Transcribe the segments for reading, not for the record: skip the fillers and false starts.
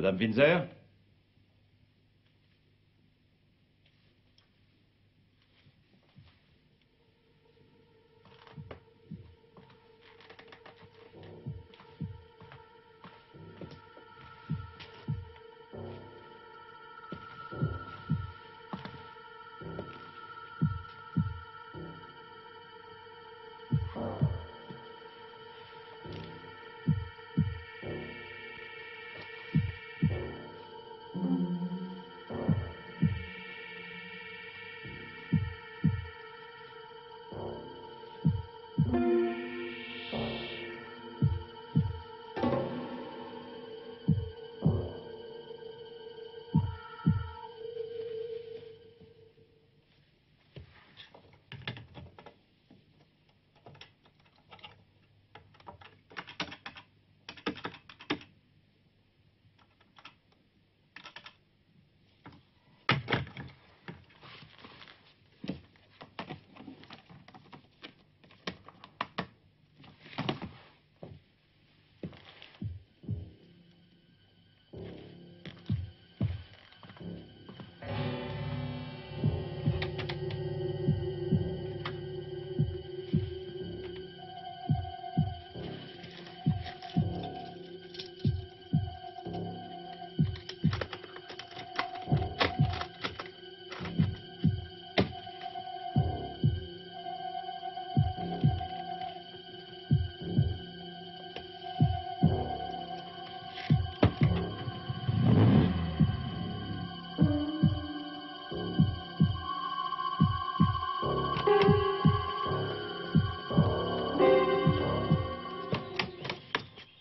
Madame Windsor?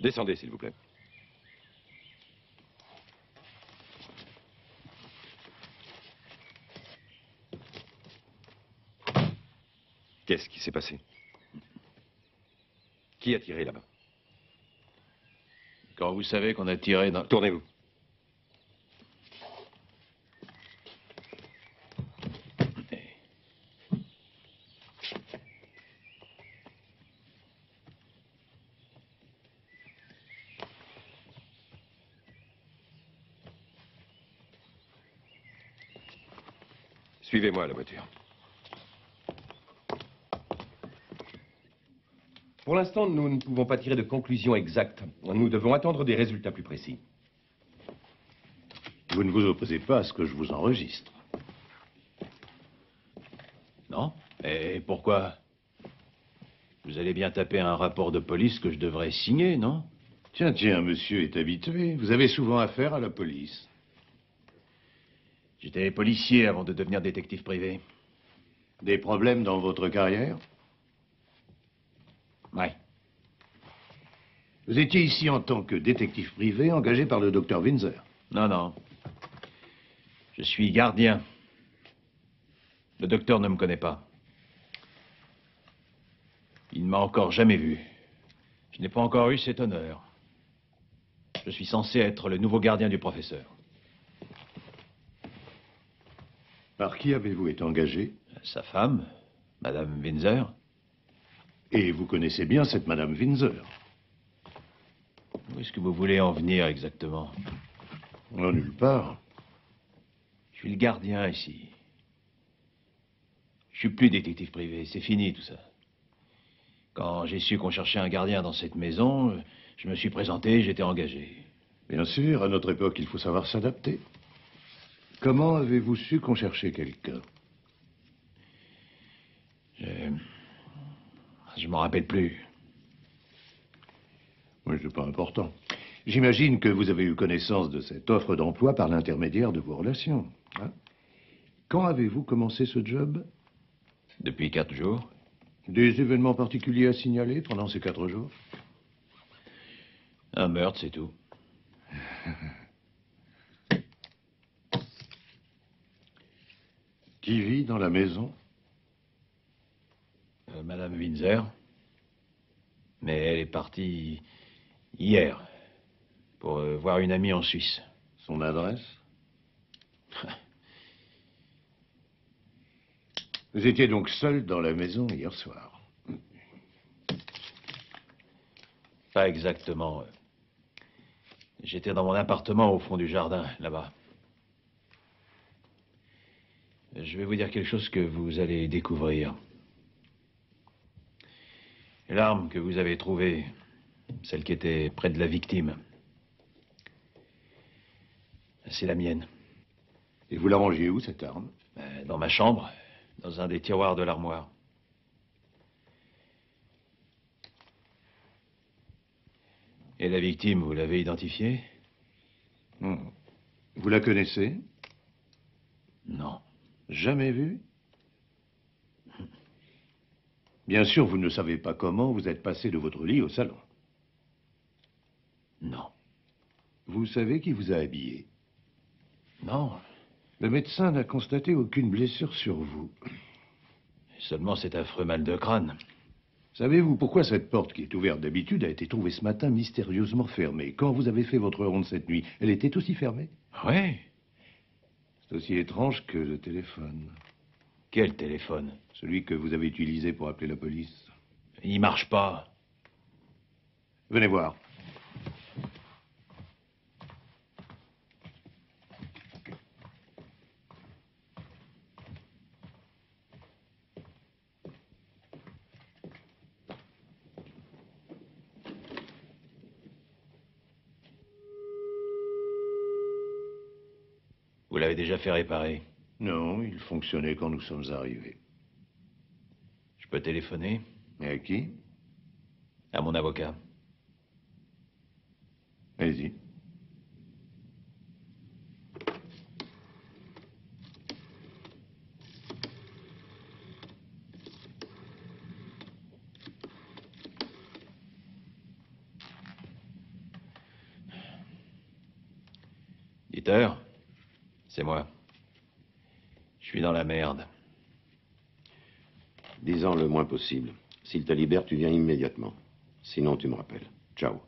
Descendez, s'il vous plaît. Qu'est-ce qui s'est passé? Qui a tiré là-bas? Quand vous savez qu'on a tiré dans... Tournez-vous. Suivez-moi à la voiture. Pour l'instant, nous ne pouvons pas tirer de conclusion exacte. Nous devons attendre des résultats plus précis. Vous ne vous opposez pas à ce que je vous enregistre? Non? Et pourquoi? Vous allez bien taper un rapport de police que je devrais signer, non? Tiens, tiens, monsieur est habitué. Vous avez souvent affaire à la police. J'étais policier avant de devenir détective privé. Des problèmes dans votre carrière? Ouais. Vous étiez ici en tant que détective privé engagé par le docteur Windsor. Non, non. Je suis gardien. Le docteur ne me connaît pas. Il ne m'a encore jamais vu. Je n'ai pas encore eu cet honneur. Je suis censé être le nouveau gardien du professeur. Par qui avez-vous été engagé? Sa femme, Madame Windsor. Et vous connaissez bien cette Madame Windsor? Où est-ce que vous voulez en venir exactement? En nulle part. Je suis le gardien ici. Je suis plus détective privé, c'est fini tout ça. Quand j'ai su qu'on cherchait un gardien dans cette maison, je me suis présenté, j'étais engagé. Bien sûr, à notre époque, il faut savoir s'adapter. Comment avez-vous su qu'on cherchait quelqu'un? Je m'en rappelle plus. Oui, c'est pas important. J'imagine que vous avez eu connaissance de cette offre d'emploi par l'intermédiaire de vos relations. Hein? Quand avez-vous commencé ce job? Depuis 4 jours. Des événements particuliers à signaler pendant ces 4 jours? Un meurtre, c'est tout. Qui vit dans la maison? Madame Windsor. Mais elle est partie hier pour voir une amie en Suisse. Son adresse? Vous étiez donc seul dans la maison hier soir? Pas exactement. J'étais dans mon appartement au fond du jardin, là-bas. Je vais vous dire quelque chose que vous allez découvrir. L'arme que vous avez trouvée, celle qui était près de la victime, c'est la mienne. Et vous la rangiez où, cette arme? Dans ma chambre, dans un des tiroirs de l'armoire. Et la victime, vous l'avez identifiée? Vous la connaissez? Non. Jamais vue? Bien sûr, vous ne savez pas comment vous êtes passé de votre lit au salon. Non. Vous savez qui vous a habillé? Non. Le médecin n'a constaté aucune blessure sur vous. Seulement cet affreux mal de crâne. Savez-vous pourquoi cette porte qui est ouverte d'habitude a été trouvée ce matin mystérieusement fermée? Quand vous avez fait votre ronde cette nuit, elle était aussi fermée? Oui. C'est aussi étrange que le téléphone. Quel téléphone? Celui que vous avez utilisé pour appeler la police. Il marche pas. Venez voir. Vous l'avez déjà fait réparer. Non, il fonctionnait quand nous sommes arrivés. Je peux téléphoner? Et à qui? À mon avocat. Allez-y. Dieter, c'est moi. Je suis dans la merde. Dis-en le moins possible. S'il te libère, tu viens immédiatement. Sinon, tu me rappelles. Ciao.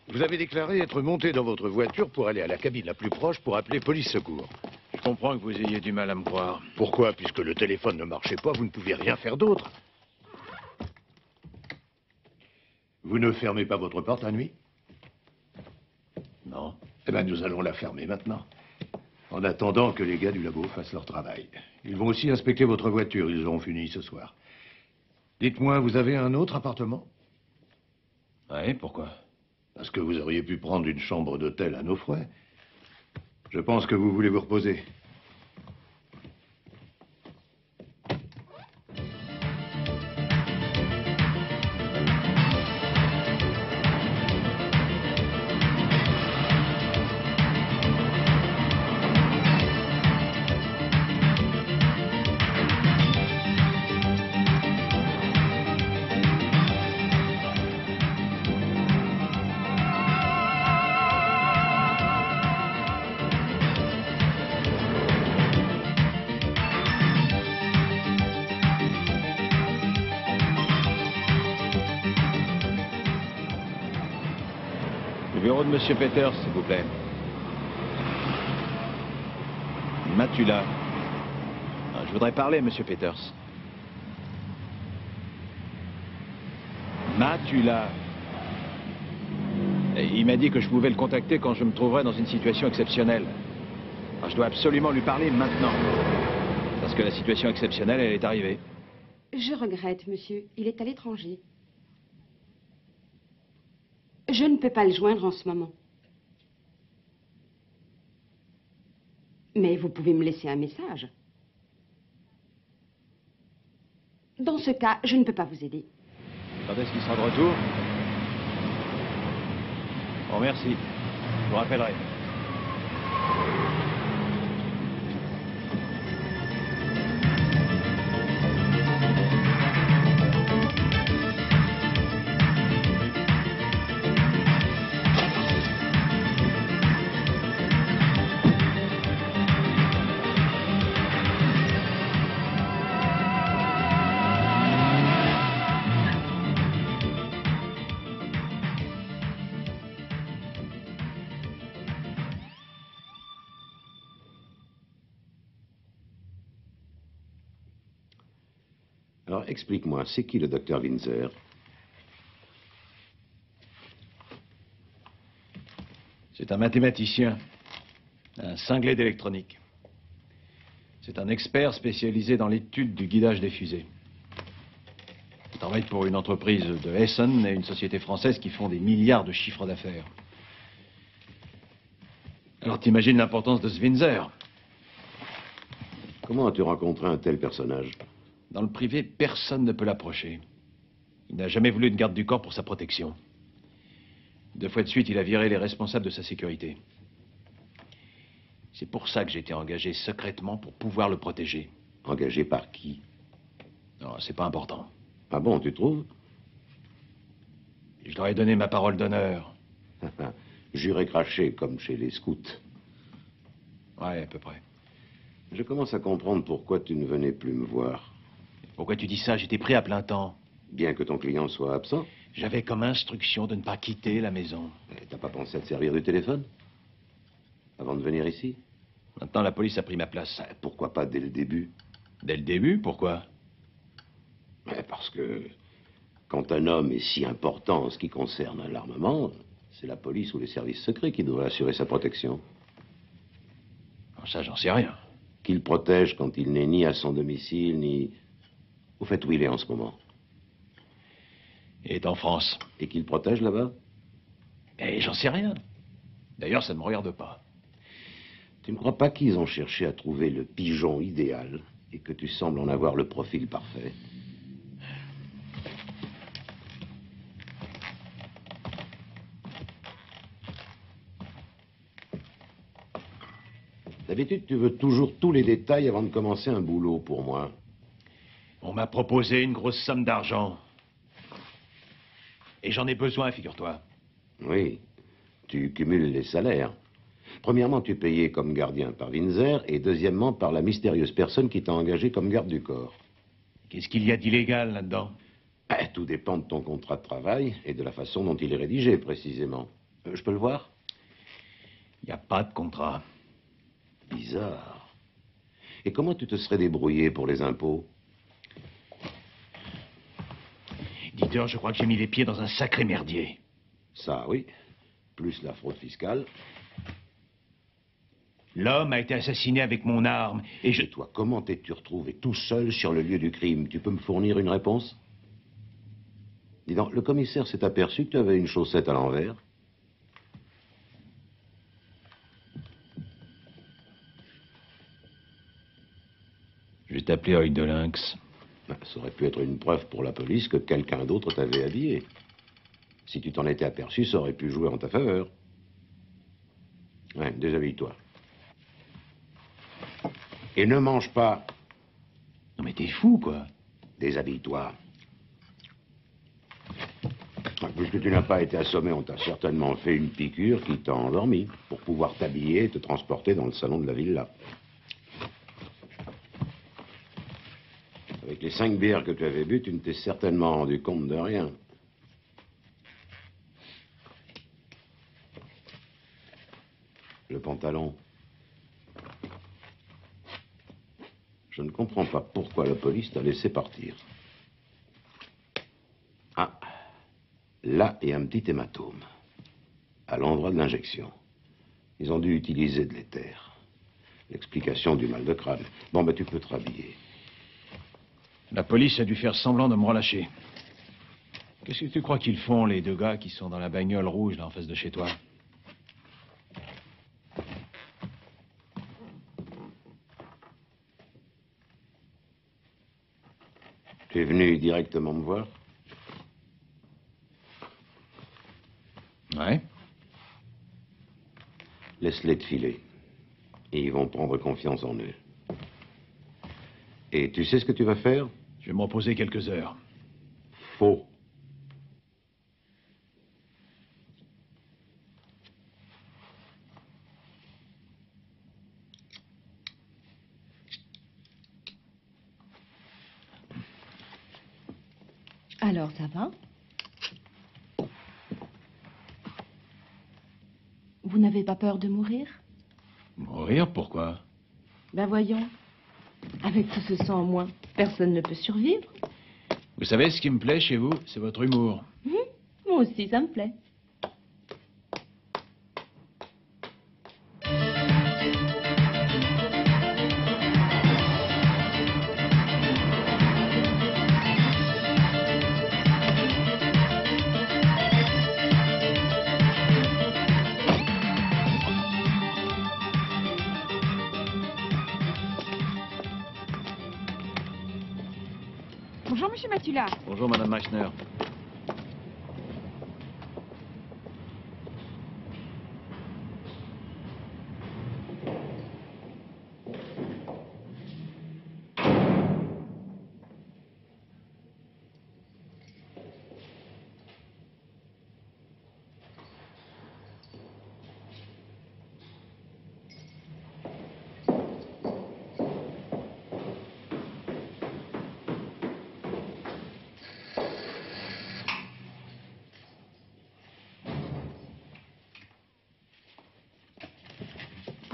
Vous avez déclaré être monté dans votre voiture pour aller à la cabine la plus proche pour appeler police secours. Je comprends que vous ayez du mal à me croire. Pourquoi? Puisque le téléphone ne marchait pas, vous ne pouviez rien faire d'autre. Vous ne fermez pas votre porte la nuit? Non. Eh bien, nous allons la fermer maintenant. En attendant que les gars du labo fassent leur travail. Ils vont aussi inspecter votre voiture. Ils auront fini ce soir. Dites-moi, vous avez un autre appartement? Oui, pourquoi? Parce que vous auriez pu prendre une chambre d'hôtel à nos frais. Je pense que vous voulez vous reposer. Le bureau de Monsieur Peters, s'il vous plaît. Matula. Je voudrais parler à Monsieur Peters. Matula. Et il m'a dit que je pouvais le contacter quand je me trouverais dans une situation exceptionnelle. Alors, je dois absolument lui parler maintenant. Parce que la situation exceptionnelle, elle est arrivée. Je regrette, monsieur. Il est à l'étranger. Je ne peux pas le joindre en ce moment. Mais vous pouvez me laisser un message. Dans ce cas, je ne peux pas vous aider. Quand est-ce qu'il sera de retour? Bon, merci. Je vous rappellerai. Alors, explique-moi, c'est qui le docteur Windsor? C'est un mathématicien, un cinglé d'électronique. C'est un expert spécialisé dans l'étude du guidage des fusées. Il travaille pour une entreprise de Essen et une société française qui font des milliards de chiffres d'affaires. Alors t'imagines l'importance de ce Windsor. Comment as-tu rencontré un tel personnage? Dans le privé, personne ne peut l'approcher. Il n'a jamais voulu de garde du corps pour sa protection. 2 fois de suite, il a viré les responsables de sa sécurité. C'est pour ça que j'ai été engagé secrètement pour pouvoir le protéger. Engagé par qui? Non, c'est pas important. Ah bon, tu trouves? Je leur ai donné ma parole d'honneur. Juré craché, comme chez les scouts. Ouais, à peu près. Je commence à comprendre pourquoi tu ne venais plus me voir. Pourquoi tu dis ça? J'étais pris à plein temps. Bien que ton client soit absent. J'avais comme instruction de ne pas quitter la maison. T'as pas pensé à te servir du téléphone? Avant de venir ici? Maintenant, la police a pris ma place. Pourquoi pas dès le début? Dès le début, pourquoi? Parce que quand un homme est si important en ce qui concerne l'armement, c'est la police ou les services secrets qui devraient assurer sa protection. Ça, j'en sais rien. Qu'il protège quand il n'est ni à son domicile, ni... Au fait, où il est en ce moment? Il est en France. Et qu'il protège là-bas? Eh, j'en sais rien. D'ailleurs, ça ne me regarde pas. Tu ne crois pas qu'ils ont cherché à trouver le pigeon idéal et que tu sembles en avoir le profil parfait? D'habitude, tu veux toujours tous les détails avant de commencer un boulot pour moi. On m'a proposé une grosse somme d'argent. Et j'en ai besoin, figure-toi. Oui, tu cumules les salaires. Premièrement, tu es payé comme gardien par Windsor et deuxièmement par la mystérieuse personne qui t'a engagé comme garde du corps. Qu'est-ce qu'il y a d'illégal là-dedans? Tout dépend de ton contrat de travail et de la façon dont il est rédigé, précisément. Je peux le voir? Il n'y a pas de contrat. Bizarre. Et comment tu te serais débrouillé pour les impôts? Dieter, je crois que j'ai mis les pieds dans un sacré merdier. Ça, oui. Plus la fraude fiscale. L'homme a été assassiné avec mon arme, et je... Et toi, comment t'es-tu retrouvé tout seul sur le lieu du crime? Tu peux me fournir une réponse? Dis donc, le commissaire s'est aperçu que tu avais une chaussette à l'envers. Je vais t'appeler œil de lynx. Ça aurait pu être une preuve pour la police que quelqu'un d'autre t'avait habillé. Si tu t'en étais aperçu, ça aurait pu jouer en ta faveur. Ouais, déshabille-toi. Et ne mange pas. Non mais t'es fou, quoi. Déshabille-toi. Puisque tu n'as pas été assommé, on t'a certainement fait une piqûre qui t'a endormi pour pouvoir t'habiller et te transporter dans le salon de la villa. Avec les 5 bières que tu avais bu, tu ne t'es certainement rendu compte de rien. Le pantalon. Je ne comprends pas pourquoi la police t'a laissé partir. Ah, là est un petit hématome, à l'endroit de l'injection. Ils ont dû utiliser de l'éther. L'explication du mal de crâne. Bon, ben tu peux te rhabiller. La police a dû faire semblant de me relâcher. Qu'est-ce que tu crois qu'ils font, les 2 gars qui sont dans la bagnole rouge, là, en face de chez toi? Tu es venu directement me voir? Ouais. Laisse-les te filer. Et ils vont prendre confiance en eux. Et tu sais ce que tu vas faire? Je vais me reposer quelques heures. Faux. Alors, ça va? Vous n'avez pas peur de mourir? Mourir, pourquoi? Ben voyons. Avec tout ce sang en moins, personne ne peut survivre. Vous savez, ce qui me plaît chez vous, c'est votre humour. Moi aussi, ça me plaît. Bonjour, monsieur Matula. Bonjour, Madame Meissner.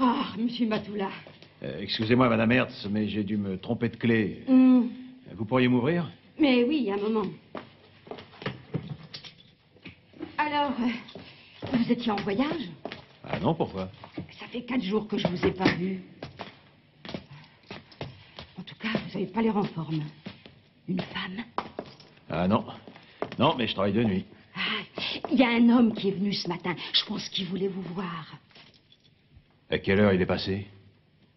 Ah, monsieur Matula. Excusez-moi, Madame Hertz, mais j'ai dû me tromper de clé. Vous pourriez m'ouvrir? Mais oui, un moment. Alors, vous étiez en voyage? Ah non, pourquoi? Ça fait 4 jours que je vous ai pas vu. En tout cas, vous n'avez pas l'air en forme. Une femme? Ah non. Non, mais je travaille de nuit. Ah, il y a un homme qui est venu ce matin. Je pense qu'il voulait vous voir. À quelle heure il est passé?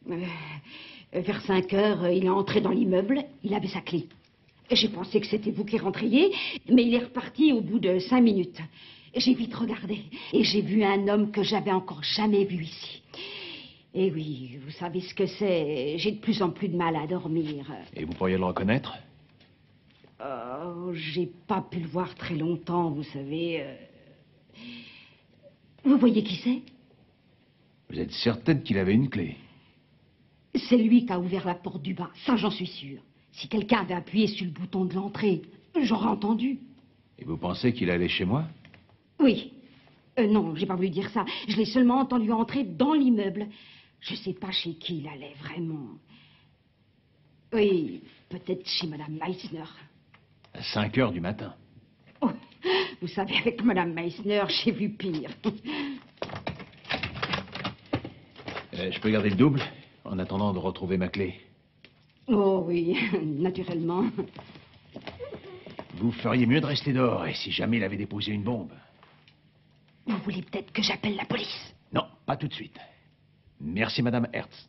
Vers 5 heures, il est entré dans l'immeuble. Il avait sa clé. J'ai pensé que c'était vous qui rentriez, mais il est reparti au bout de 5 minutes. J'ai vite regardé et j'ai vu un homme que j'avais encore jamais vu ici. Et oui, vous savez ce que c'est. J'ai de plus en plus de mal à dormir. Et vous pourriez le reconnaître? Oh, j'ai pas pu le voir très longtemps, vous savez. Vous voyez qui c'est? Vous êtes certaine qu'il avait une clé? C'est lui qui a ouvert la porte du bas, ça j'en suis sûre. Si quelqu'un avait appuyé sur le bouton de l'entrée, j'aurais entendu. Et vous pensez qu'il allait chez moi? Oui. Non, j'ai pas voulu dire ça. Je l'ai seulement entendu entrer dans l'immeuble. Je sais pas chez qui il allait, vraiment. Oui, peut-être chez Madame Meissner. À 5 heures du matin. Oh, vous savez, avec Madame Meissner, j'ai vu pire. Je peux garder le double, en attendant de retrouver ma clé. Oh oui, naturellement. Vous feriez mieux de rester dehors, et si jamais il avait déposé une bombe. Vous voulez peut-être que j'appelle la police? Non, pas tout de suite. Merci, Madame Hertz.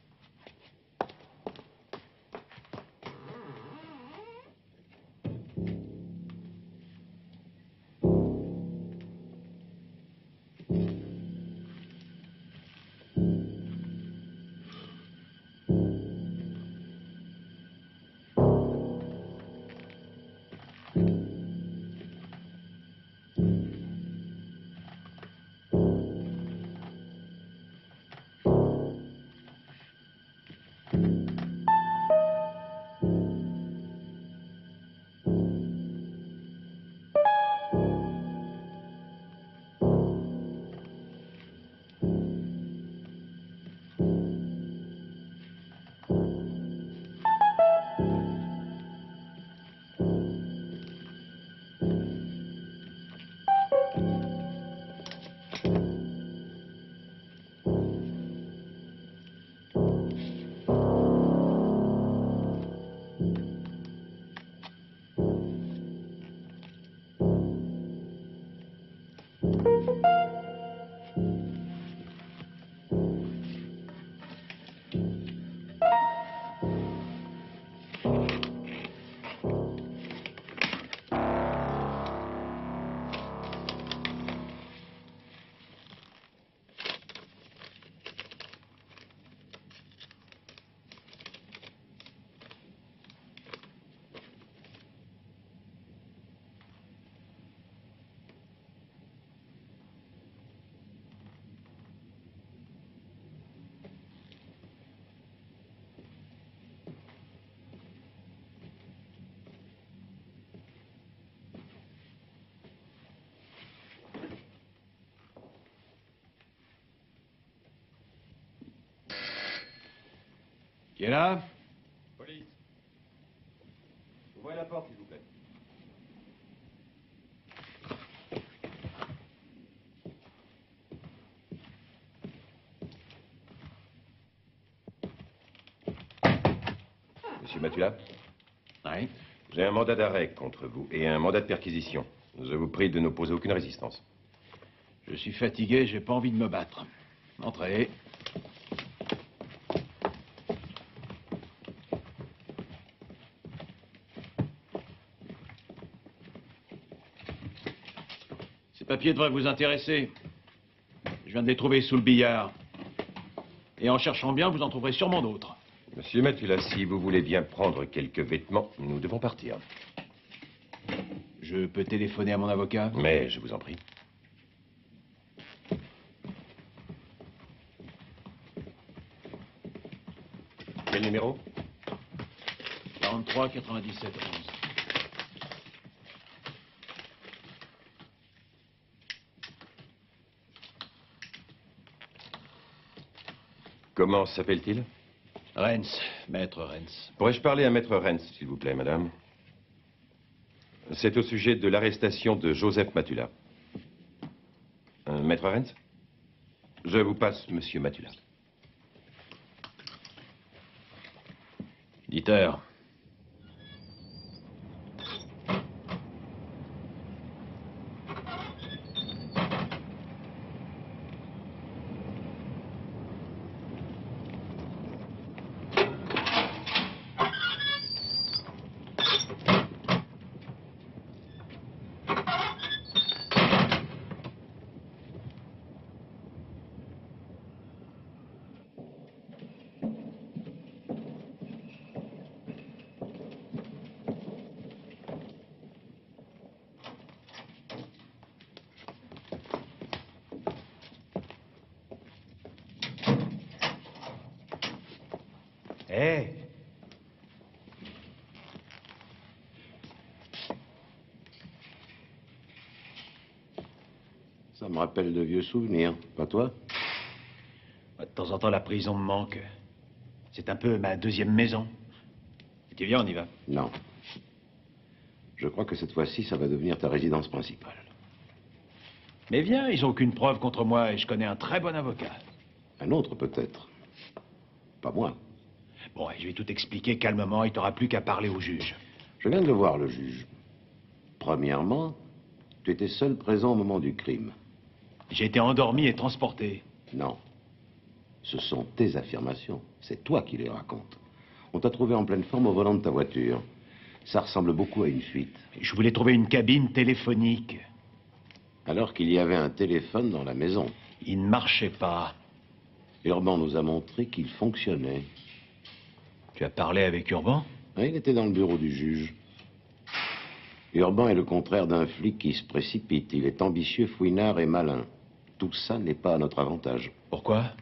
Qui est là? Police. Ouvrez la porte, s'il vous plaît. Monsieur Matula, Oui. j'ai un mandat d'arrêt contre vous et un mandat de perquisition. Je vous prie de n'opposer aucune résistance. Je suis fatigué, j'ai pas envie de me battre. Entrez. Ces papiers devraient vous intéresser. Je viens de les trouver sous le billard. Et en cherchant bien, vous en trouverez sûrement d'autres. Monsieur Matula, si vous voulez bien prendre quelques vêtements, nous devons partir. Je peux téléphoner à mon avocat? Mais je vous en prie. Quel numéro? 43 97 11. Comment s'appelle-t-il? Renz, maître Renz. Pourrais-je parler à maître Renz, s'il vous plaît, madame? C'est au sujet de l'arrestation de Joseph Matula. Maître Renz? Je vous passe monsieur Matula. Dieter. Hé! Ça me rappelle de vieux souvenirs, pas toi? De temps en temps, la prison me manque. C'est un peu ma deuxième maison. Tu viens, on y va. Non. Je crois que cette fois-ci, ça va devenir ta résidence principale. Mais viens, ils n'ont aucune preuve contre moi et je connais un très bon avocat. Un autre, peut-être. Pas moi. Bon, je vais tout expliquer calmement, il t'aura plus qu'à parler au juge. Je viens de le voir, le juge. Premièrement, tu étais seul présent au moment du crime. J'ai été endormi et transporté. Non. Ce sont tes affirmations. C'est toi qui les racontes. On t'a trouvé en pleine forme au volant de ta voiture. Ça ressemble beaucoup à une fuite. Je voulais trouver une cabine téléphonique. Alors qu'il y avait un téléphone dans la maison. Il ne marchait pas. Urban nous a montré qu'il fonctionnait. Tu as parlé avec Urban? Il était dans le bureau du juge. Urban est le contraire d'un flic qui se précipite. Il est ambitieux, fouinard et malin. Tout ça n'est pas à notre avantage. Pourquoi?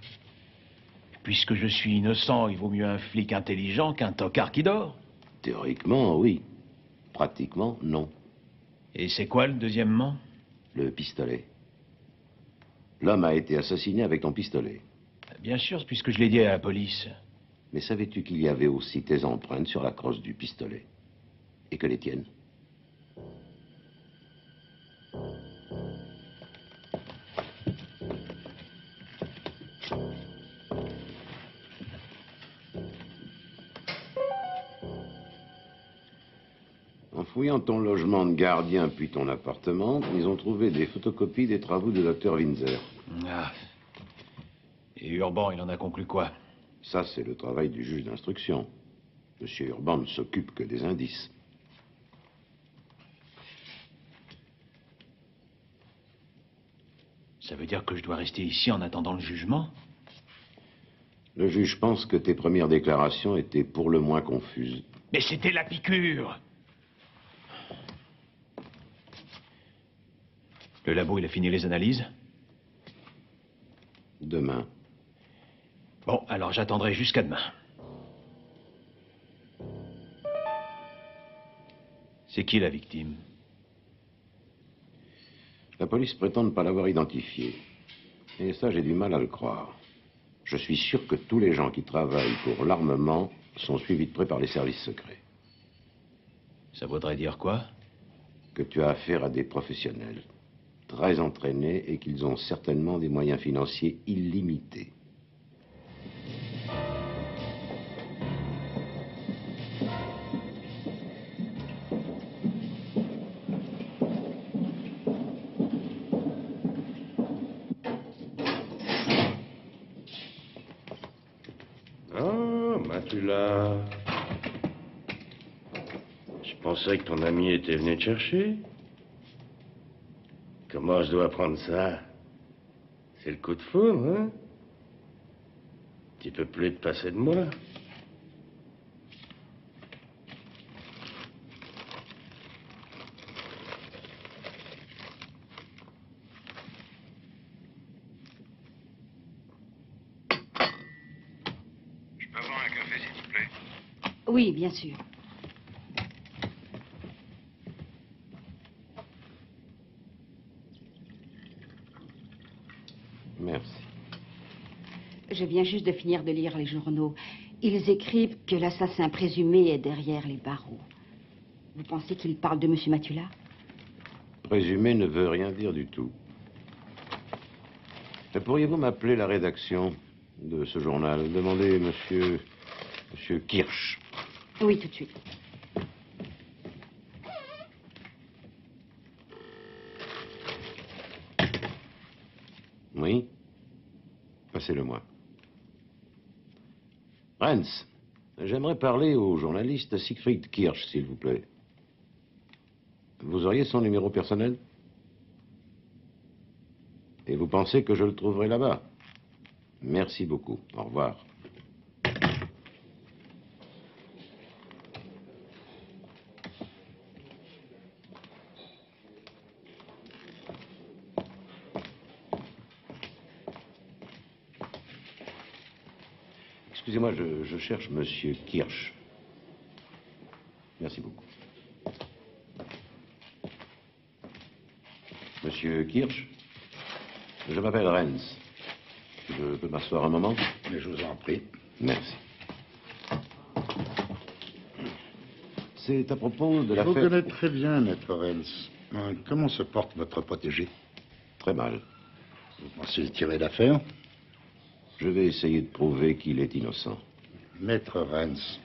Puisque je suis innocent, il vaut mieux un flic intelligent qu'un tocard qui dort. Théoriquement, oui. Pratiquement, non. Et c'est quoi le deuxièmement? Le pistolet. L'homme a été assassiné avec ton pistolet. Bien sûr, puisque je l'ai dit à la police. Mais savais-tu qu'il y avait aussi tes empreintes sur la crosse du pistolet? Et que les tiennes? En fouillant ton logement de gardien puis ton appartement, ils ont trouvé des photocopies des travaux du docteur Windsor. Ah. Et Urban, il en a conclu quoi? Ça, c'est le travail du juge d'instruction. Monsieur Urban ne s'occupe que des indices. Ça veut dire que je dois rester ici en attendant le jugement? Le juge pense que tes premières déclarations étaient pour le moins confuses. Mais c'était la piqûre! Le labo, il a fini les analyses? Demain. Bon, alors j'attendrai jusqu'à demain. C'est qui la victime? La police prétend ne pas l'avoir identifié. Et ça, j'ai du mal à le croire. Je suis sûr que tous les gens qui travaillent pour l'armement sont suivis de près par les services secrets. Ça voudrait dire quoi? Que tu as affaire à des professionnels, très entraînés et qu'ils ont certainement des moyens financiers illimités. Matula. Je pensais que ton ami était venu te chercher. Comment je dois prendre ça? C'est le coup de foudre, hein? Tu peux plus te passer de moi. Je peux avoir un café, s'il vous plaît? Oui, bien sûr. Merci. Je viens juste de finir de lire les journaux. Ils écrivent que l'assassin présumé est derrière les barreaux. Vous pensez qu'ils parlent de M. Matula? Présumé ne veut rien dire du tout. Pourriez-vous m'appeler la rédaction de ce journal? Demandez monsieur Kirsch. Oui, tout de suite. Oui? Passez-le-moi. Renz, j'aimerais parler au journaliste Siegfried Kirsch, s'il vous plaît. Vous auriez son numéro personnel? Et vous pensez que je le trouverai là-bas? Merci beaucoup. Au revoir. Excusez-moi, je cherche Monsieur Kirsch. Merci beaucoup. Monsieur Kirsch, je m'appelle Renz. Je peux m'asseoir un moment? Mais je vous en prie. Merci. C'est à propos de Je l'affaire... vous connais très bien, maître Renz. Comment se porte votre protégé? Très mal. Vous pensez le tirer d'affaire? Je vais essayer de prouver qu'il est innocent. Maître Renz,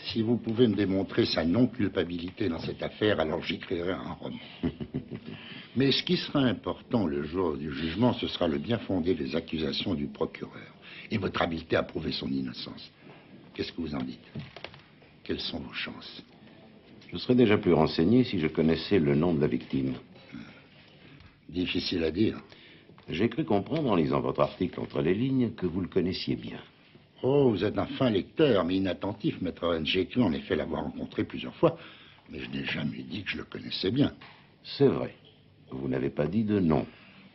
si vous pouvez me démontrer sa non-culpabilité dans cette affaire, alors j'écrirai un roman. Mais ce qui sera important le jour du jugement, ce sera le bien fondé des accusations du procureur et votre habileté à prouver son innocence. Qu'est-ce que vous en dites? Quelles sont vos chances? Je serais déjà plus renseigné si je connaissais le nom de la victime. Difficile à dire. J'ai cru comprendre en lisant votre article entre les lignes que vous le connaissiez bien. Oh, vous êtes un fin lecteur, mais inattentif, maître Renz. J'ai cru en effet l'avoir rencontré plusieurs fois, mais je n'ai jamais dit que je le connaissais bien. C'est vrai. Vous n'avez pas dit de nom.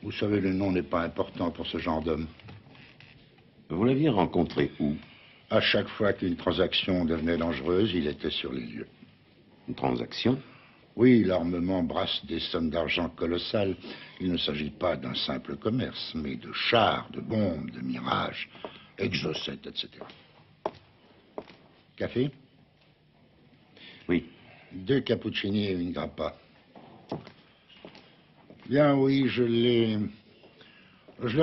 Vous savez, le nom n'est pas important pour ce genre d'homme. Vous l'aviez rencontré où? À chaque fois qu'une transaction devenait dangereuse, il était sur les lieux. Une transaction? Oui, l'armement brasse des sommes d'argent colossales. Il ne s'agit pas d'un simple commerce, mais de chars, de bombes, de mirages, exocètes, etc. Café? Oui. 2 cappuccini et une grappa. Bien, oui, je l'ai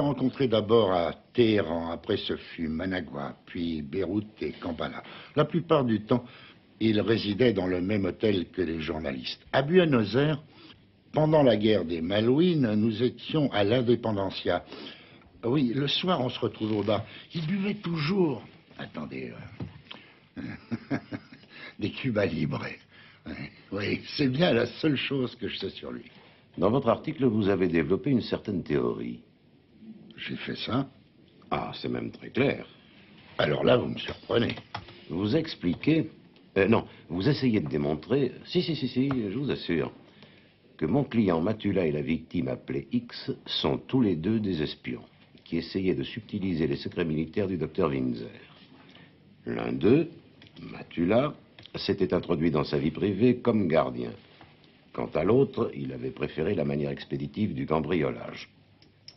rencontré d'abord à Téhéran, après ce fut Managua, puis Beyrouth et Kampala. La plupart du temps, il résidait dans le même hôtel que les journalistes. À Buenos Aires, pendant la guerre des Malouines, nous étions à l'Independencia. Oui, le soir, on se retrouvait au bar. Il buvait toujours, attendez, des Cuba Libre. Oui, c'est bien la seule chose que je sais sur lui. Dans votre article, vous avez développé une certaine théorie. J'ai fait ça? Ah, c'est même très clair. Alors là, vous me surprenez. Vous expliquez... non, vous essayez de démontrer... Si, je vous assure, que mon client Matula et la victime appelée X sont tous les deux des espions qui essayaient de subtiliser les secrets militaires du docteur Windsor. L'un d'eux, Matula, s'était introduit dans sa vie privée comme gardien. Quant à l'autre, il avait préféré la manière expéditive du cambriolage.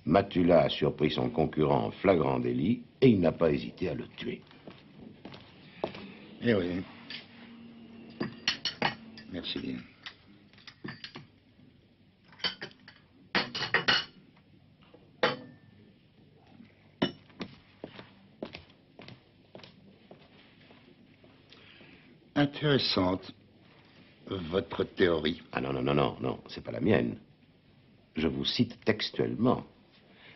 Matula a surpris son concurrent en flagrant délit et il n'a pas hésité à le tuer. Eh oui. Merci bien. Intéressante, votre théorie. Ah non, c'est pas la mienne. Je vous cite textuellement.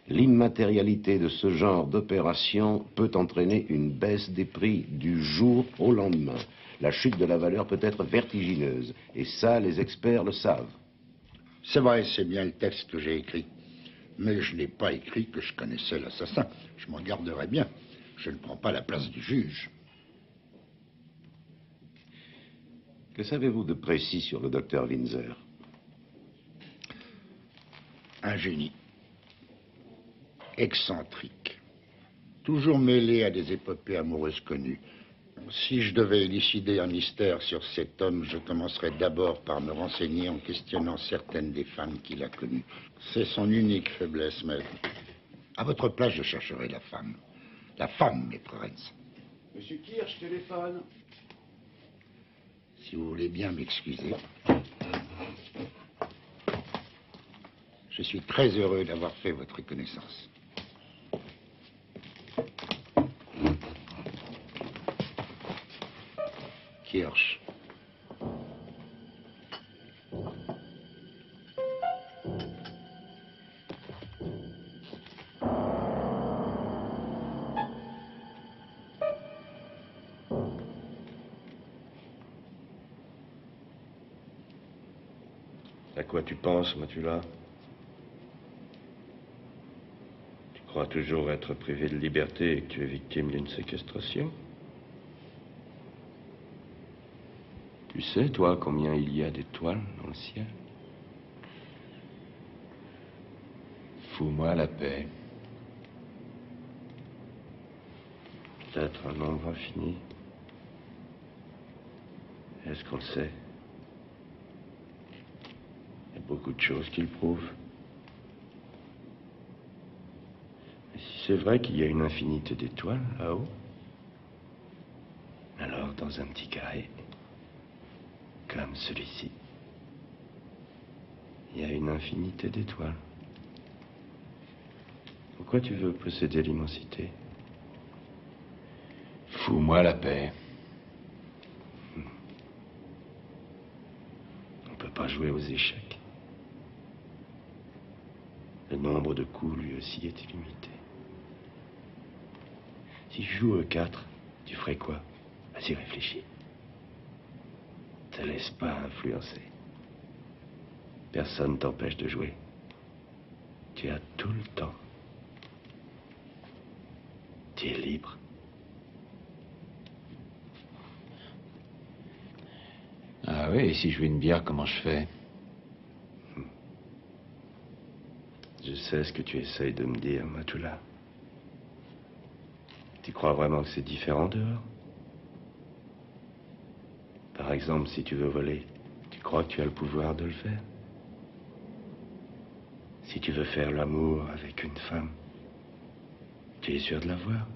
L'immatérialité de ce genre d'opération peut entraîner une baisse des prix du jour au lendemain. La chute de la valeur peut être vertigineuse, et ça, les experts le savent. C'est vrai, c'est bien le texte que j'ai écrit. Mais je n'ai pas écrit que je connaissais l'assassin. Je m'en garderai bien. Je ne prends pas la place du juge. Que savez-vous de précis sur le docteur Windsor? Un génie. Excentrique. Toujours mêlé à des épopées amoureuses connues. Si je devais élucider un mystère sur cet homme, je commencerais d'abord par me renseigner en questionnant certaines des femmes qu'il a connues. C'est son unique faiblesse, mais à votre place, je chercherai la femme. La femme, maître Renz. Monsieur Kirsch, téléphone. Si vous voulez bien m'excuser. Je suis très heureux d'avoir fait votre connaissance. Kirsch. À quoi tu penses, Matula? Tu crois toujours être privé de liberté et que tu es victime d'une séquestration? Tu sais, toi, combien il y a d'étoiles dans le ciel? Fous-moi la paix. Peut-être un nombre infini. Est-ce qu'on le sait? Il y a beaucoup de choses qui le prouvent. Mais si c'est vrai qu'il y a une infinité d'étoiles là-haut, alors dans un petit carré, comme celui-ci, il y a une infinité d'étoiles. Pourquoi tu veux posséder l'immensité? Fous-moi la paix. On ne peut pas jouer aux échecs. Le nombre de coups, lui aussi, est illimité. Si je joue E4, tu ferais quoi? Vas-y, réfléchis. Te laisse pas influencer. Personne t'empêche de jouer. Tu as tout le temps. Tu es libre. Ah oui, et si je veux une bière, comment je fais? Je sais ce que tu essayes de me dire, Matula. Tu crois vraiment que c'est différent dehors? Par exemple, si tu veux voler, tu crois que tu as le pouvoir de le faire? Si tu veux faire l'amour avec une femme, tu es sûr de l'avoir?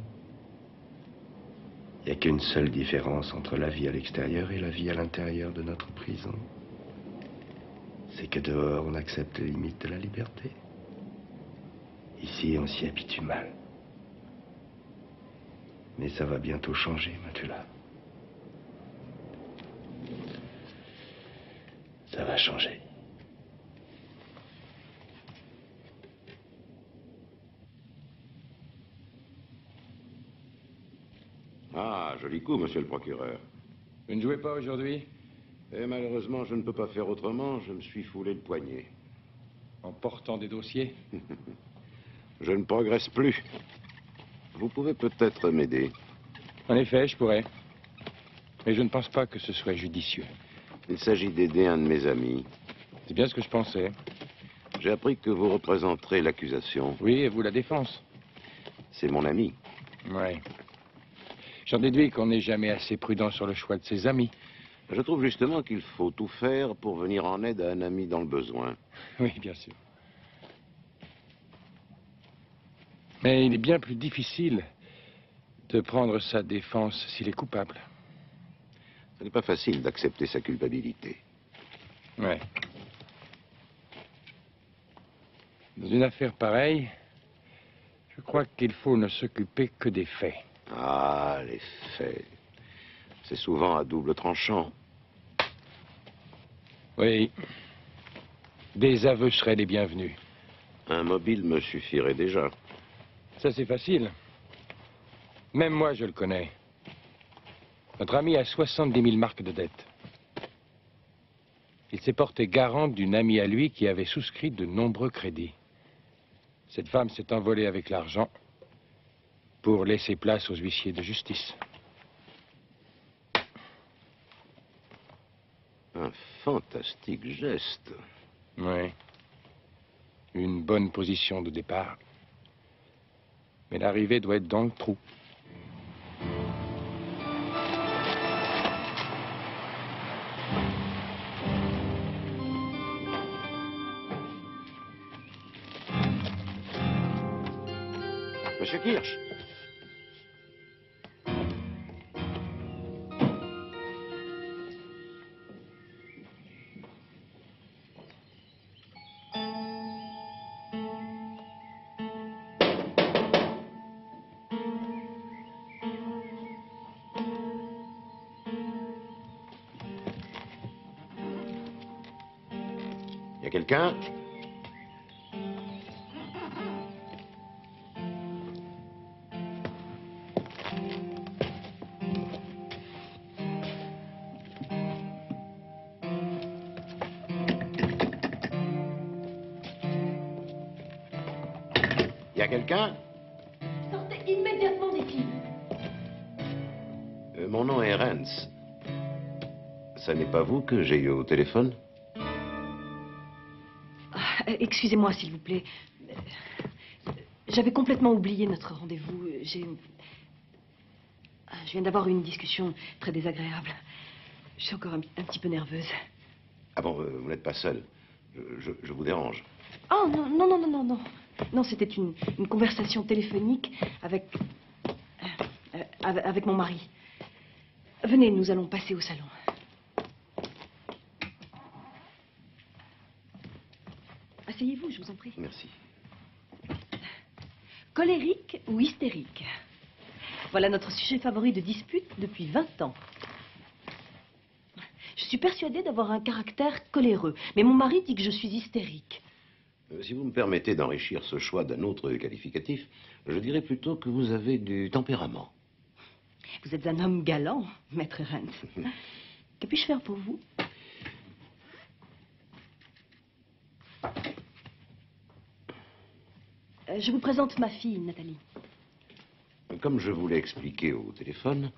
Il n'y a qu'une seule différence entre la vie à l'extérieur et la vie à l'intérieur de notre prison. C'est que dehors, on accepte les limites de la liberté. Ici, on s'y habitue mal. Mais ça va bientôt changer, Matula. Ça va changer. Ah, joli coup, monsieur le procureur. Vous ne jouez pas aujourd'hui? Et malheureusement, je ne peux pas faire autrement. Je me suis foulé le poignet. En portant des dossiers? Je ne progresse plus. Vous pouvez peut-être m'aider. En effet, je pourrais. Mais je ne pense pas que ce soit judicieux. Il s'agit d'aider un de mes amis. C'est bien ce que je pensais. J'ai appris que vous représenterez l'accusation. Oui, et vous la défense. C'est mon ami. Oui. J'en déduis qu'on n'est jamais assez prudent sur le choix de ses amis. Je trouve justement qu'il faut tout faire pour venir en aide à un ami dans le besoin. Oui, bien sûr. Mais il est bien plus difficile de prendre sa défense s'il est coupable. Ce n'est pas facile d'accepter sa culpabilité. Oui. Dans une affaire pareille, je crois qu'il faut ne s'occuper que des faits. Ah, les faits. C'est souvent à double tranchant. Oui. Des aveux seraient les bienvenus. Un mobile me suffirait déjà. Ça, c'est facile. Même moi, je le connais. Notre ami a 70 000 marques de dette. Il s'est porté garant d'une amie à lui qui avait souscrit de nombreux crédits. Cette femme s'est envolée avec l'argent pour laisser place aux huissiers de justice. Un fantastique geste. Oui. Une bonne position de départ. Mais l'arrivée doit être dans le trou. Monsieur Kirsch. Y a quelqu'un? Y a quelqu'un? Sortez immédiatement d'ici. Mon nom est Rance. Ça n'est pas vous que j'ai eu au téléphone? Excusez-moi, s'il vous plaît. J'avais complètement oublié notre rendez-vous. Je viens d'avoir une discussion très désagréable. Je suis encore un petit peu nerveuse. Ah bon, vous n'êtes pas seul. Je vous dérange. Oh, non, non, non, non, non, non. Non, c'était une conversation téléphonique avec mon mari. Venez, nous allons passer au salon. Asseyez-vous, je vous en prie. Merci. Colérique ou hystérique? Voilà notre sujet favori de dispute depuis 20 ans. Je suis persuadée d'avoir un caractère coléreux, mais mon mari dit que je suis hystérique. Si vous me permettez d'enrichir ce choix d'un autre qualificatif, je dirais plutôt que vous avez du tempérament. Vous êtes un homme galant, maître Rance. Que puis-je faire pour vous? Je vous présente ma fille, Nathalie. Comme je vous l'ai expliqué au téléphone,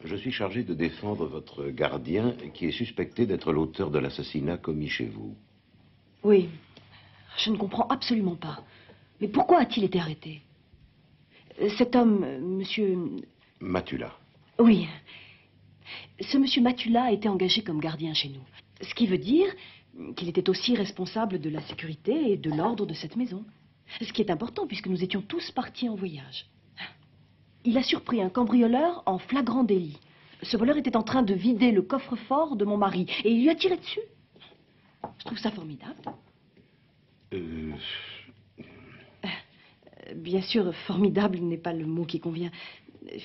je suis chargé de défendre votre gardien qui est suspecté d'être l'auteur de l'assassinat commis chez vous. Oui, je ne comprends absolument pas. Mais pourquoi a-t-il été arrêté? Cet homme, monsieur... Matula. Oui. Ce monsieur Matula a été engagé comme gardien chez nous. Ce qui veut dire qu'il était aussi responsable de la sécurité et de l'ordre de cette maison. Ce qui est important puisque nous étions tous partis en voyage. Il a surpris un cambrioleur en flagrant délit. Ce voleur était en train de vider le coffre-fort de mon mari et il lui a tiré dessus. Je trouve ça formidable. Bien sûr, formidable n'est pas le mot qui convient.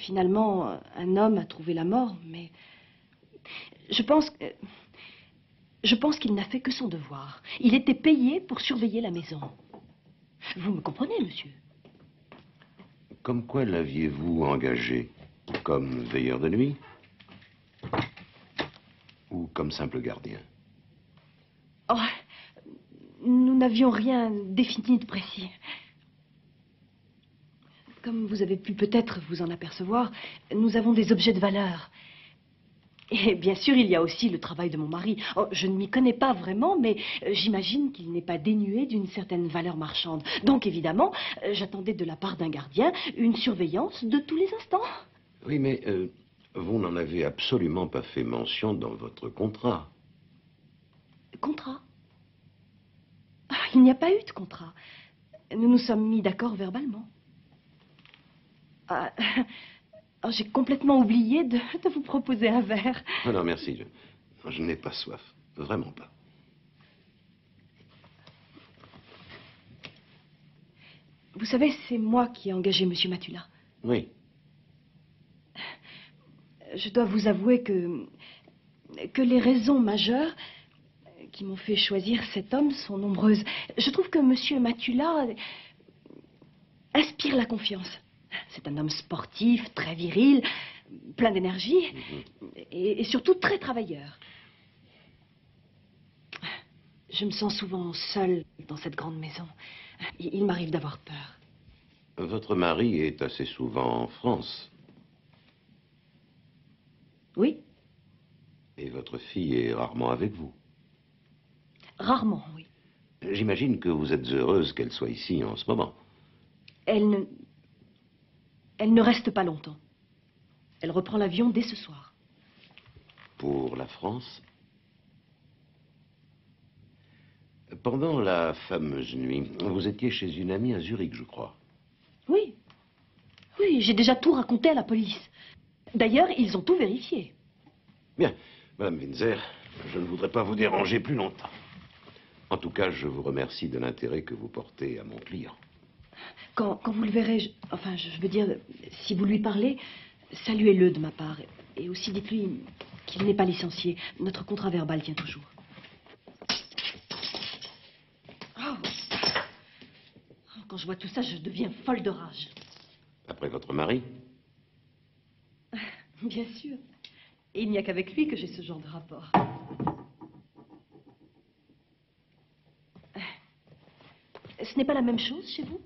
Finalement, un homme a trouvé la mort, mais je pense qu'il n'a fait que son devoir. Il était payé pour surveiller la maison. Vous me comprenez, monsieur? Comme quoi l'aviez-vous engagé? Comme veilleur de nuit? Ou comme simple gardien? Oh, nous n'avions rien défini de précis. Comme vous avez pu peut-être vous en apercevoir, nous avons des objets de valeur. Et bien sûr, il y a aussi le travail de mon mari. Oh, je ne m'y connais pas vraiment, mais j'imagine qu'il n'est pas dénué d'une certaine valeur marchande. Donc, évidemment, j'attendais de la part d'un gardien une surveillance de tous les instants. Oui, mais vous n'en avez absolument pas fait mention dans votre contrat. Contrat? Il n'y a pas eu de contrat. Nous nous sommes mis d'accord verbalement. J'ai complètement oublié de vous proposer un verre. Oh non, merci. Je n'ai pas soif. Vraiment pas. Vous savez, c'est moi qui ai engagé M. Matula. Oui. Je dois vous avouer que les raisons majeures qui m'ont fait choisir cet homme sont nombreuses. Je trouve que Monsieur Matula inspire la confiance. C'est un homme sportif, très viril, plein d'énergie et surtout très travailleur. Je me sens souvent seule dans cette grande maison. Il m'arrive d'avoir peur. Votre mari est assez souvent en France. Oui. Et votre fille est rarement avec vous. Rarement, oui. J'imagine que vous êtes heureuse qu'elle soit ici en ce moment. Elle ne reste pas longtemps. Elle reprend l'avion dès ce soir. Pour la France? Pendant la fameuse nuit, vous étiez chez une amie à Zurich, je crois. Oui. Oui, j'ai déjà tout raconté à la police. D'ailleurs, ils ont tout vérifié. Bien. Madame Windsor, je ne voudrais pas vous déranger plus longtemps. En tout cas, je vous remercie de l'intérêt que vous portez à mon client. Quand vous le verrez, je veux dire, si vous lui parlez, saluez-le de ma part. Et aussi dites-lui qu'il n'est pas licencié. Notre contrat verbal tient toujours. Quand je vois tout ça, je deviens folle de rage. Après votre mari? Bien sûr. Et il n'y a qu'avec lui que j'ai ce genre de rapport. Ce n'est pas la même chose chez vous?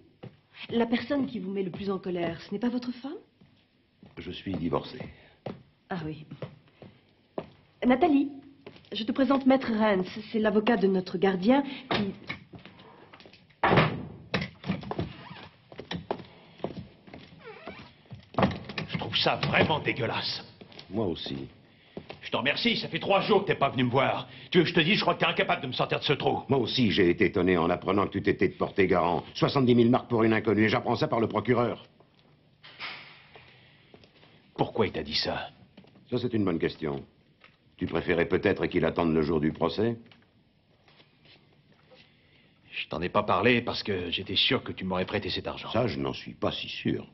La personne qui vous met le plus en colère, ce n'est pas votre femme? Je suis divorcé. Ah oui. Nathalie, je te présente Maître Rennes. C'est l'avocat de notre gardien qui... Je trouve ça vraiment dégueulasse. Moi aussi. Je te remercie, ça fait 3 jours que t'es pas venu me voir. Tu veux que je te dise, je crois que t'es incapable de me sortir de ce trou. Moi aussi, j'ai été étonné en apprenant que tu t'étais de porter garant. 70 000 marques pour une inconnue, et j'apprends ça par le procureur. Pourquoi il t'a dit ça? Ça, c'est une bonne question. Tu préférais peut-être qu'il attende le jour du procès? Je t'en ai pas parlé parce que j'étais sûr que tu m'aurais prêté cet argent. Ça, je n'en suis pas si sûr.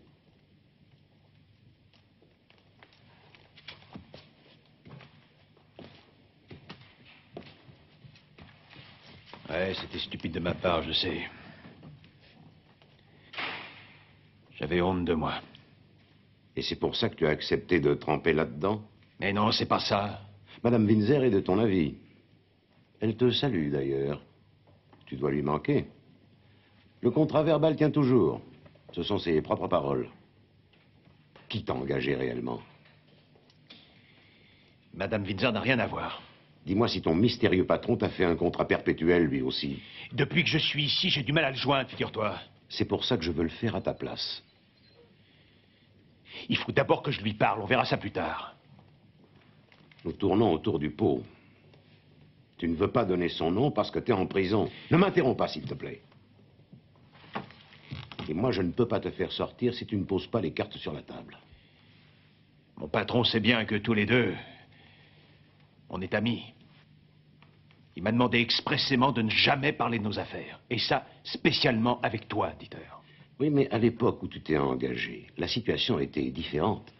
Ouais, c'était stupide de ma part, je sais. J'avais honte de moi. Et c'est pour ça que tu as accepté de tremper là-dedans? Mais non, c'est pas ça. Madame Windsor est de ton avis. Elle te salue, d'ailleurs. Tu dois lui manquer. Le contrat verbal tient toujours. Ce sont ses propres paroles. Qui t'a engagé réellement? Madame Windsor n'a rien à voir. Dis-moi si ton mystérieux patron t'a fait un contrat perpétuel, lui aussi. Depuis que je suis ici, j'ai du mal à le joindre, figure-toi. C'est pour ça que je veux le faire à ta place. Il faut d'abord que je lui parle, on verra ça plus tard. Nous tournons autour du pot. Tu ne veux pas donner son nom parce que t'es en prison. Ne m'interromps pas, s'il te plaît. Et moi, je ne peux pas te faire sortir si tu ne poses pas les cartes sur la table. Mon patron sait bien que tous les deux, on est amis. Il m'a demandé expressément de ne jamais parler de nos affaires. Et ça, spécialement avec toi, Dieter. Oui, mais à l'époque où tu t'es engagé, la situation était différente.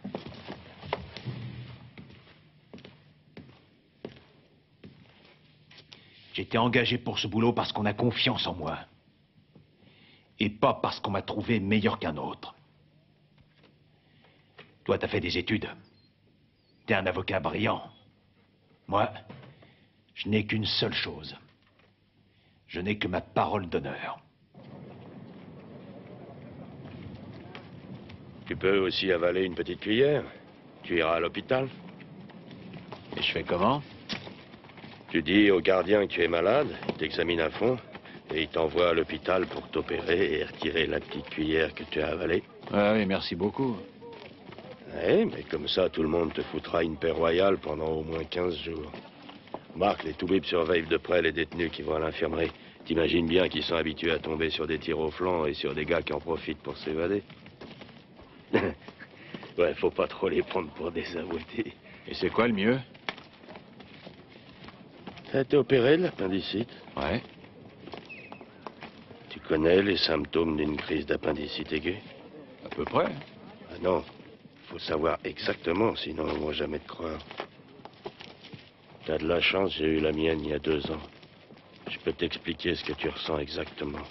J'étais engagé pour ce boulot parce qu'on a confiance en moi. Et pas parce qu'on m'a trouvé meilleur qu'un autre. Toi, t'as fait des études. T'es un avocat brillant. Moi, je n'ai qu'une seule chose. Je n'ai que ma parole d'honneur. Tu peux aussi avaler une petite cuillère. Tu iras à l'hôpital. Et je fais comment? Tu dis au gardien que tu es malade, il t'examine à fond, et il t'envoie à l'hôpital pour t'opérer et retirer la petite cuillère que tu as avalée. Ah oui, merci beaucoup. Oui, mais comme ça, tout le monde te foutra une paix royale pendant au moins 15 jours. Marc, les toubibs surveillent de près les détenus qui vont à l'infirmerie. T'imagines bien qu'ils sont habitués à tomber sur des tirs au flanc et sur des gars qui en profitent pour s'évader. Ouais, faut pas trop les prendre pour des abrutis. Et c'est quoi le mieux? T'as été opéré de l'appendicite? Ouais. Tu connais les symptômes d'une crise d'appendicite aiguë? À peu près. Ah non, faut savoir exactement, sinon on ne va jamais te croire. T'as de la chance, j'ai eu la mienne il y a 2 ans. Je peux t'expliquer ce que tu ressens exactement.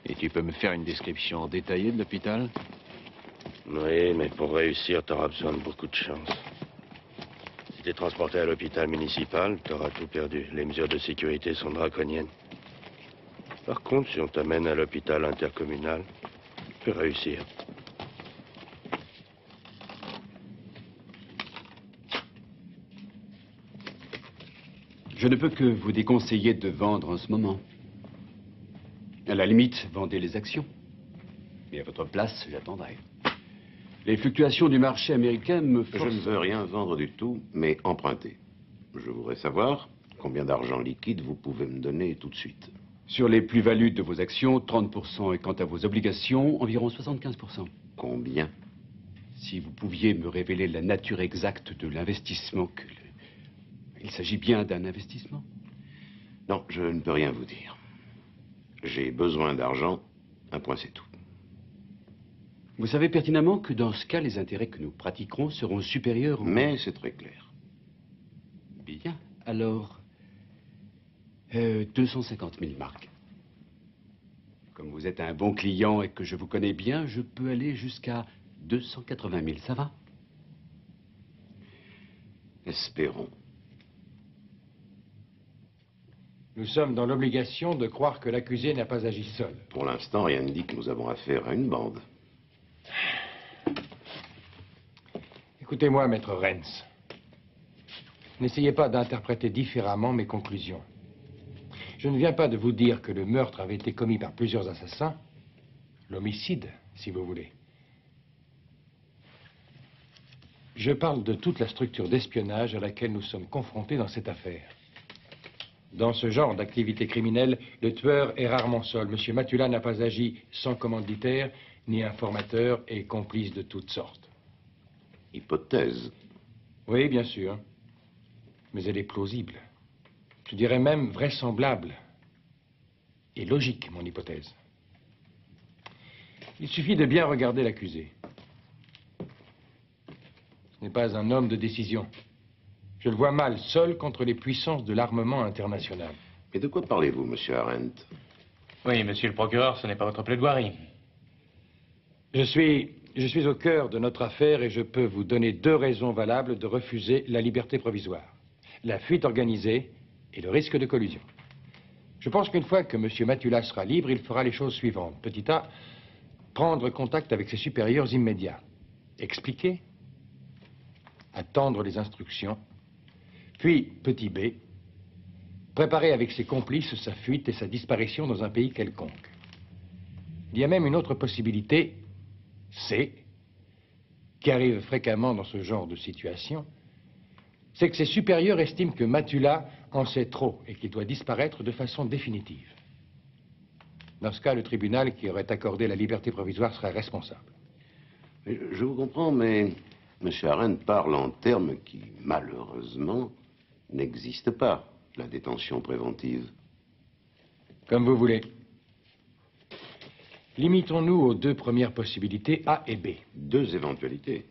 Et tu peux me faire une description détaillée de l'hôpital? Oui, mais pour réussir, t'auras besoin de beaucoup de chance. Si t'es transporté à l'hôpital municipal, t'auras tout perdu. Les mesures de sécurité sont draconiennes. Par contre, si on t'amène à l'hôpital intercommunal, tu peux réussir. Je ne peux que vous déconseiller de vendre en ce moment. À la limite, vendez les actions. Mais à votre place, j'attendrai. Les fluctuations du marché américain me forcent... Je ne veux rien vendre du tout, mais emprunter. Je voudrais savoir combien d'argent liquide vous pouvez me donner tout de suite. Sur les plus-values de vos actions, 30%, et quant à vos obligations, environ 75%. Combien? Si vous pouviez me révéler la nature exacte de l'investissement que... Il s'agit bien d'un investissement? Non, je ne peux rien vous dire. J'ai besoin d'argent, un point c'est tout. Vous savez pertinemment que dans ce cas, les intérêts que nous pratiquerons seront supérieurs... Mais c'est très clair. Bien, alors... 250 000 marks. Comme vous êtes un bon client et que je vous connais bien, je peux aller jusqu'à 280 000, ça va? Espérons. Nous sommes dans l'obligation de croire que l'accusé n'a pas agi seul. Pour l'instant, rien ne dit que nous avons affaire à une bande. Écoutez-moi, maître Renz. N'essayez pas d'interpréter différemment mes conclusions. Je ne viens pas de vous dire que le meurtre avait été commis par plusieurs assassins. L'homicide, si vous voulez. Je parle de toute la structure d'espionnage à laquelle nous sommes confrontés dans cette affaire. Dans ce genre d'activité criminelle, le tueur est rarement seul. Monsieur Matula n'a pas agi sans commanditaire, ni informateur et complice de toutes sortes. Hypothèse. Oui, bien sûr. Mais elle est plausible. Je dirais même vraisemblable. Et logique, mon hypothèse. Il suffit de bien regarder l'accusé. Ce n'est pas un homme de décision. Je le vois mal, seul contre les puissances de l'armement international. Mais de quoi parlez-vous, monsieur Arendt? Oui, monsieur le procureur, ce n'est pas votre plaidoirie. Je suis au cœur de notre affaire et je peux vous donner 2 raisons valables de refuser la liberté provisoire. La fuite organisée et le risque de collusion. Je pense qu'une fois que monsieur Matula sera libre, il fera les choses suivantes. Petit A, prendre contact avec ses supérieurs immédiats. Expliquer. Attendre les instructions. Puis, petit B, préparer avec ses complices sa fuite et sa disparition dans un pays quelconque. Il y a même une autre possibilité, C, qui arrive fréquemment dans ce genre de situation, c'est que ses supérieurs estiment que Matula en sait trop et qu'il doit disparaître de façon définitive. Dans ce cas, le tribunal qui aurait accordé la liberté provisoire serait responsable. Je vous comprends, mais M. Arendt parle en termes qui, malheureusement, n'existent pas, la détention préventive. Comme vous voulez. Limitons-nous aux 2 premières possibilités, A et B. 2 éventualités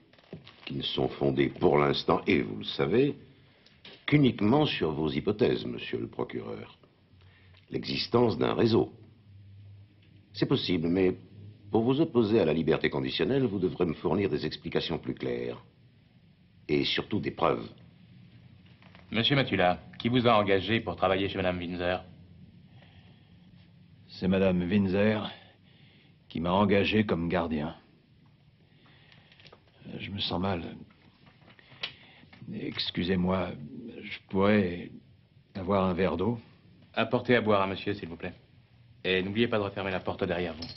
qui ne sont fondées pour l'instant, et vous le savez, qu'uniquement sur vos hypothèses, monsieur le procureur. L'existence d'un réseau. C'est possible, mais pour vous opposer à la liberté conditionnelle, vous devrez me fournir des explications plus claires. Et surtout des preuves. Monsieur Matula, qui vous a engagé pour travailler chez Madame Windsor? C'est Madame Windsor qui m'a engagé comme gardien. Je me sens mal. Excusez-moi, je pourrais avoir un verre d'eau? Apportez à boire à monsieur, s'il vous plaît. Et n'oubliez pas de refermer la porte derrière vous.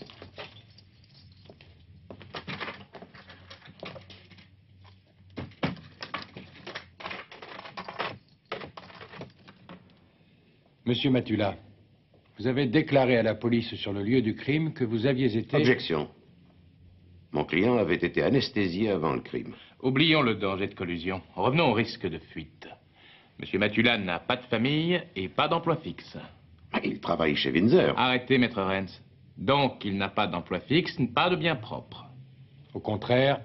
Monsieur Matula, vous avez déclaré à la police sur le lieu du crime que vous aviez été... Objection. Mon client avait été anesthésié avant le crime. Oublions le danger de collusion. Revenons au risque de fuite. Monsieur Matula n'a pas de famille et pas d'emploi fixe. Il travaille chez Windsor. Arrêtez, maître Renz. Donc, il n'a pas d'emploi fixe, pas de biens propres. Au contraire,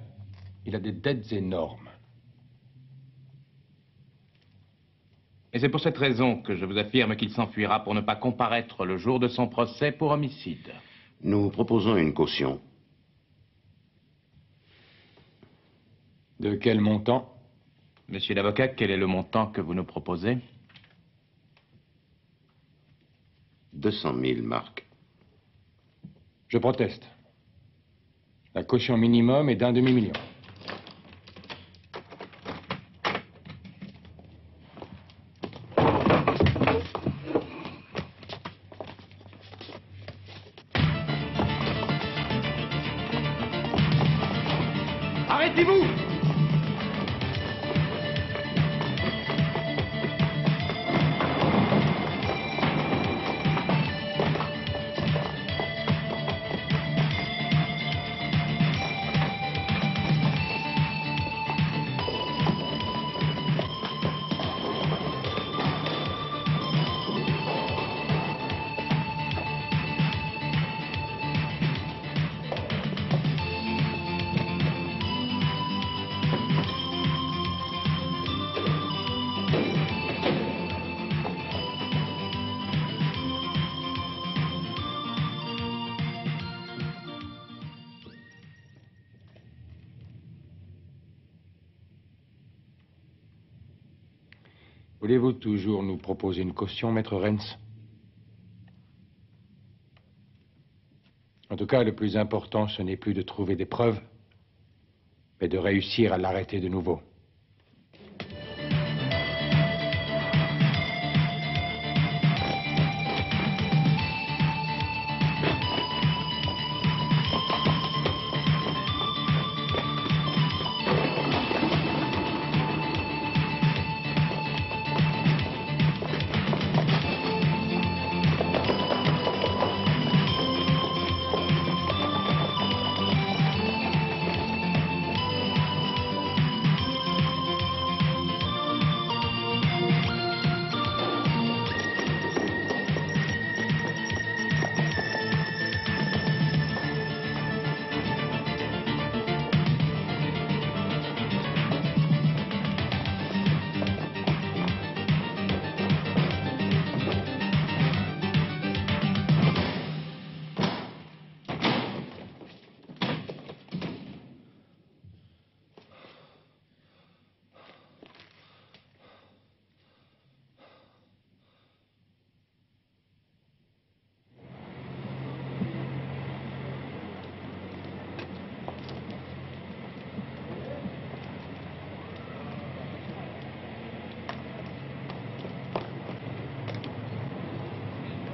il a des dettes énormes. Et c'est pour cette raison que je vous affirme qu'il s'enfuira pour ne pas comparaître le jour de son procès pour homicide. Nous proposons une caution. De quel montant? Monsieur l'avocat, quel est le montant que vous nous proposez? 200 000 marks. Je proteste. La caution minimum est d'1 demi-million. Arrêtez-vous! Voulez-vous toujours nous proposer une caution, maître Renz? En tout cas, le plus important, ce n'est plus de trouver des preuves, mais de réussir à l'arrêter de nouveau.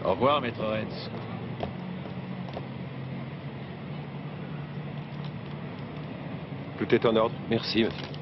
Au revoir, maître Renz. Tout est en ordre. Merci, monsieur.